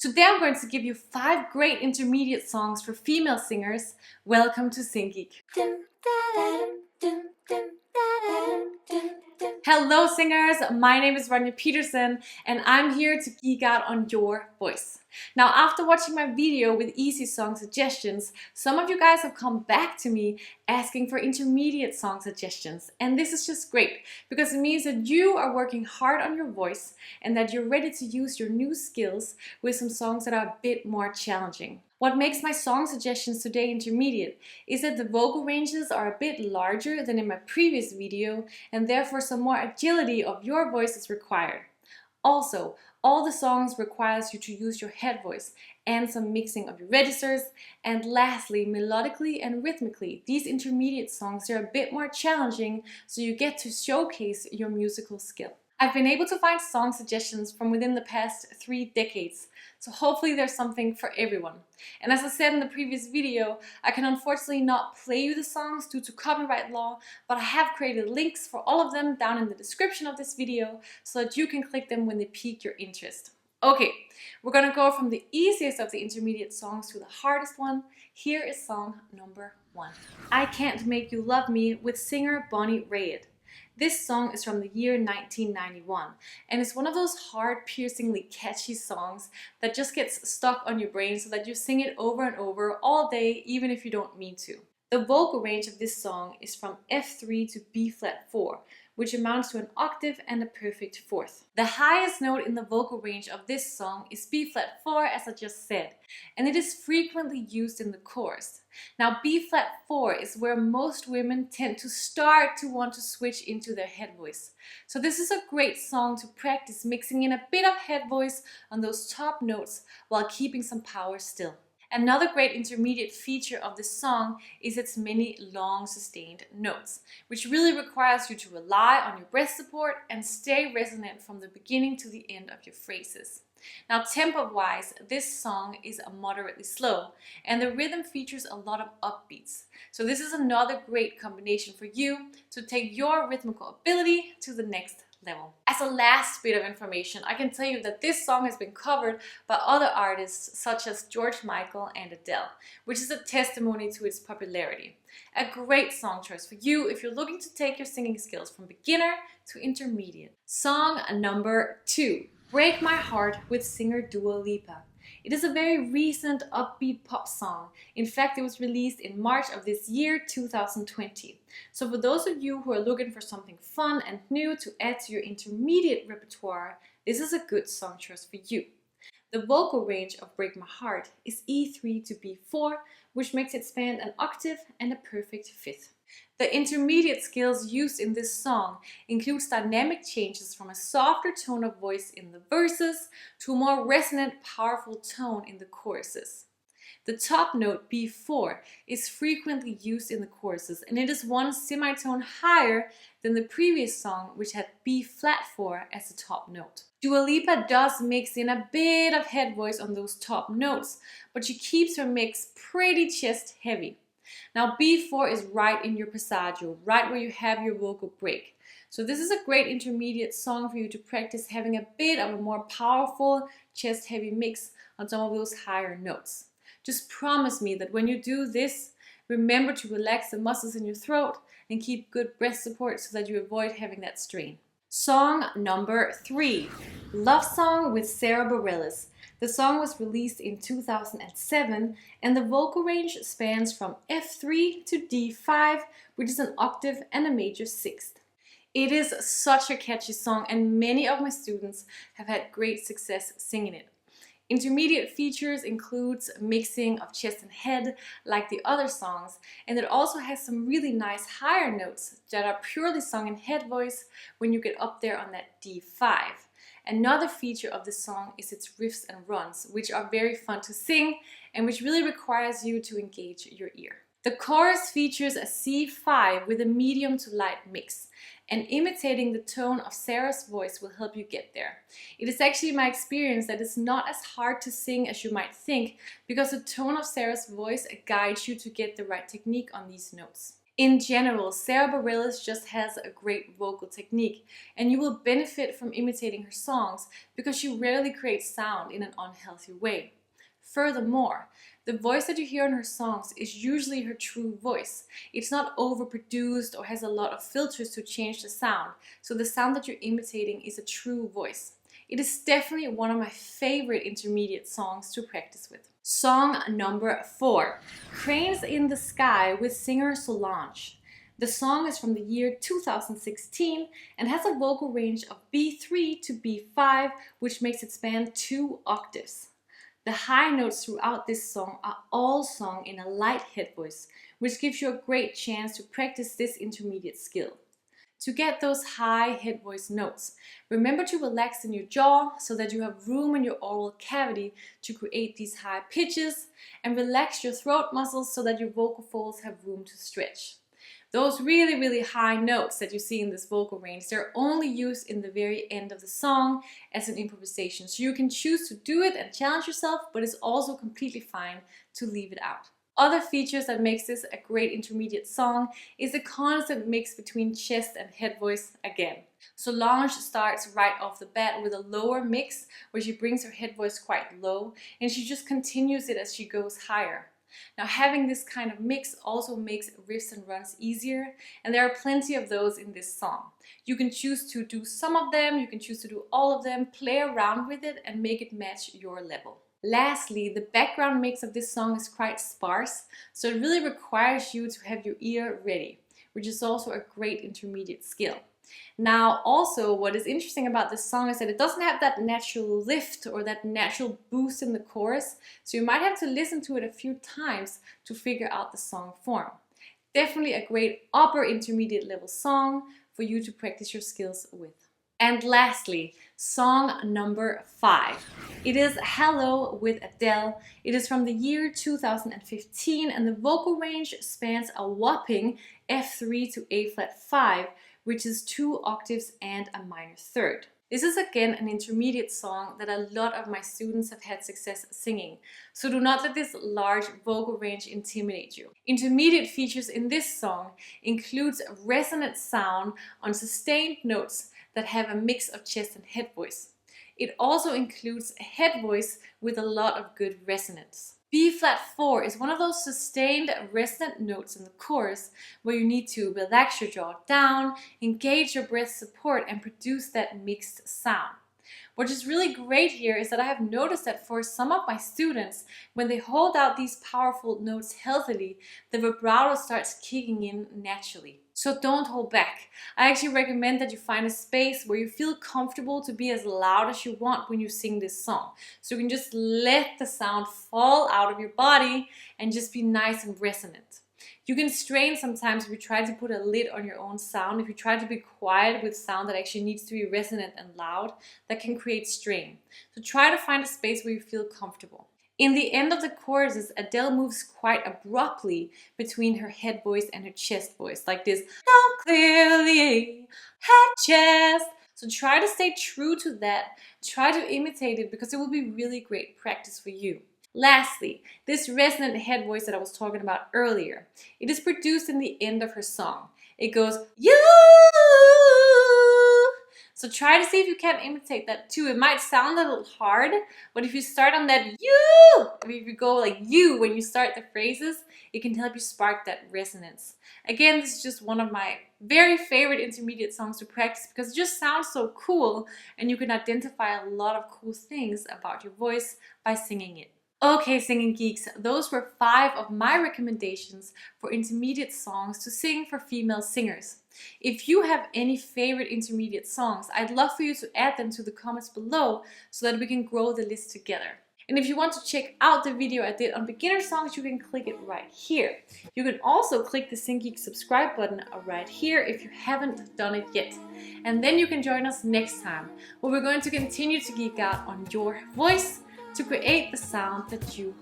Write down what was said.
Today I'm going to give you 5 great intermediate songs for female singers. Welcome to Singgeek. Hello singers, my name is Ronja Peterson and I'm here to geek out on your voice. Now after watching my video with easy song suggestions, some of you guys have come back to me asking for intermediate song suggestions, and this is just great because it means that you are working hard on your voice and that you're ready to use your new skills with some songs that are a bit more challenging. What makes my song suggestions today intermediate is that the vocal ranges are a bit larger than in my previous video, and therefore some more agility of your voice is required. Also, all the songs requires you to use your head voice and some mixing of your registers. And lastly, melodically and rhythmically, these intermediate songs are a bit more challenging, so you get to showcase your musical skill. I've been able to find song suggestions from within the past 3 decades, so hopefully there's something for everyone. And as I said in the previous video, I can unfortunately not play you the songs due to copyright law, but I have created links for all of them down in the description of this video so that you can click them when they pique your interest. Okay, we're gonna go from the easiest of the intermediate songs to the hardest one. Here is song number 1. I Can't Make You Love Me with singer Bonnie Raitt. This song is from the year 1991 and it's one of those hard, piercingly catchy songs that just gets stuck on your brain so that you sing it over and over all day even if you don't mean to. The vocal range of this song is from F3 to B flat 4, which amounts to an octave and a perfect fourth. The highest note in the vocal range of this song is B flat 4, as I just said, and it is frequently used in the chorus. Now B flat 4 is where most women tend to start to want to switch into their head voice. So this is a great song to practice mixing in a bit of head voice on those top notes while keeping some power still. Another great intermediate feature of this song is its many long sustained notes, which really requires you to rely on your breath support and stay resonant from the beginning to the end of your phrases. Now tempo-wise, this song is moderately slow and the rhythm features a lot of upbeats. So this is another great combination for you to take your rhythmical ability to the next level. As a last bit of information, I can tell you that this song has been covered by other artists such as George Michael and Adele, which is a testimony to its popularity. A great song choice for you if you're looking to take your singing skills from beginner to intermediate. Song number 2, Break My Heart with singer Dua Lipa. It is a very recent upbeat pop song. In fact, it was released in March of this year, 2020. So for those of you who are looking for something fun and new to add to your intermediate repertoire, this is a good song choice for you. The vocal range of Break My Heart is E3 to B4, which makes it span an octave and a perfect fifth. The intermediate skills used in this song includes dynamic changes from a softer tone of voice in the verses to a more resonant, powerful tone in the choruses. The top note B4 is frequently used in the choruses, and it is one semitone higher than the previous song, which had B flat 4 as the top note. Dua Lipa does mix in a bit of head voice on those top notes, but she keeps her mix pretty chest heavy. Now B4 is right in your passaggio, right where you have your vocal break. So this is a great intermediate song for you to practice having a bit of a more powerful chest heavy mix on some of those higher notes. Just promise me that when you do this, remember to relax the muscles in your throat and keep good breath support so that you avoid having that strain. Song number 3, Love Song with Sara Bareilles. The song was released in 2007 and the vocal range spans from F3 to D5, which is an octave and a major sixth. It is such a catchy song and many of my students have had great success singing it. Intermediate features includes mixing of chest and head like the other songs, and it also has some really nice higher notes that are purely sung in head voice when you get up there on that D5. Another feature of the song is its riffs and runs, which are very fun to sing and which really requires you to engage your ear. The chorus features a C5 with a medium to light mix, and imitating the tone of Sarah's voice will help you get there. It is actually my experience that it's not as hard to sing as you might think because the tone of Sarah's voice guides you to get the right technique on these notes. In general, Sarah Bareilles just has a great vocal technique, and you will benefit from imitating her songs because she rarely creates sound in an unhealthy way. Furthermore, the voice that you hear in her songs is usually her true voice. It's not overproduced or has a lot of filters to change the sound, so the sound that you're imitating is a true voice. It is definitely one of my favorite intermediate songs to practice with. Song number 4, Cranes in the Sky with singer Solange. The song is from the year 2016 and has a vocal range of B3 to B5, which makes it span 2 octaves. The high notes throughout this song are all sung in a light head voice, which gives you a great chance to practice this intermediate skill. To get those high head voice notes, remember to relax in your jaw so that you have room in your oral cavity to create these high pitches, and relax your throat muscles so that your vocal folds have room to stretch. Those really high notes that you see in this vocal range, they're only used in the very end of the song as an improvisation. So you can choose to do it and challenge yourself, but it's also completely fine to leave it out. Other features that makes this a great intermediate song is the constant mix between chest and head voice again. Solange starts right off the bat with a lower mix where she brings her head voice quite low, and she just continues it as she goes higher. Now, having this kind of mix also makes riffs and runs easier, and there are plenty of those in this song. You can choose to do some of them, you can choose to do all of them, play around with it and make it match your level. Lastly, the background mix of this song is quite sparse, so it really requires you to have your ear ready, which is also a great intermediate skill. Now, also what is interesting about this song is that it doesn't have that natural lift or that natural boost in the chorus, so you might have to listen to it a few times to figure out the song form. Definitely a great upper intermediate level song for you to practice your skills with. And lastly, song number 5. It is Hello with Adele. It is from the year 2015 and the vocal range spans a whopping F3 to A flat 5, which is 2 octaves and a minor third. This is again an intermediate song that a lot of my students have had success singing, so do not let this large vocal range intimidate you. Intermediate features in this song includes resonant sound on sustained notes that have a mix of chest and head voice. It also includes a head voice with a lot of good resonance. B flat 4 is one of those sustained resonant notes in the chorus where you need to relax your jaw down, engage your breath support, and produce that mixed sound. What is really great here is that I have noticed that for some of my students, when they hold out these powerful notes healthily, the vibrato starts kicking in naturally. So don't hold back. I actually recommend that you find a space where you feel comfortable to be as loud as you want when you sing this song. So you can just let the sound fall out of your body and just be nice and resonant. You can strain sometimes if you try to put a lid on your own sound. If you try to be quiet with sound that actually needs to be resonant and loud, that can create strain. So try to find a space where you feel comfortable. In the end of the choruses, Adele moves quite abruptly between her head voice and her chest voice, like this, so clearly, head, chest. So try to stay true to that. Try to imitate it because it will be really great practice for you. Lastly, this resonant head voice that I was talking about earlier, it is produced in the end of her song. It goes, you. So try to see if you can imitate that too. It might sound a little hard, but if you start on that you, if you go like you when you start the phrases, it can help you spark that resonance. Again, this is just one of my very favorite intermediate songs to practice because it just sounds so cool and you can identify a lot of cool things about your voice by singing it. Okay, singing geeks, those were 5 of my recommendations for intermediate songs to sing for female singers. If you have any favorite intermediate songs, I'd love for you to add them to the comments below so that we can grow the list together. And if you want to check out the video I did on beginner songs, you can click it right here. You can also click the Singgeek subscribe button right here if you haven't done it yet. And then you can join us next time where we're going to continue to geek out on your voice to create the sound that you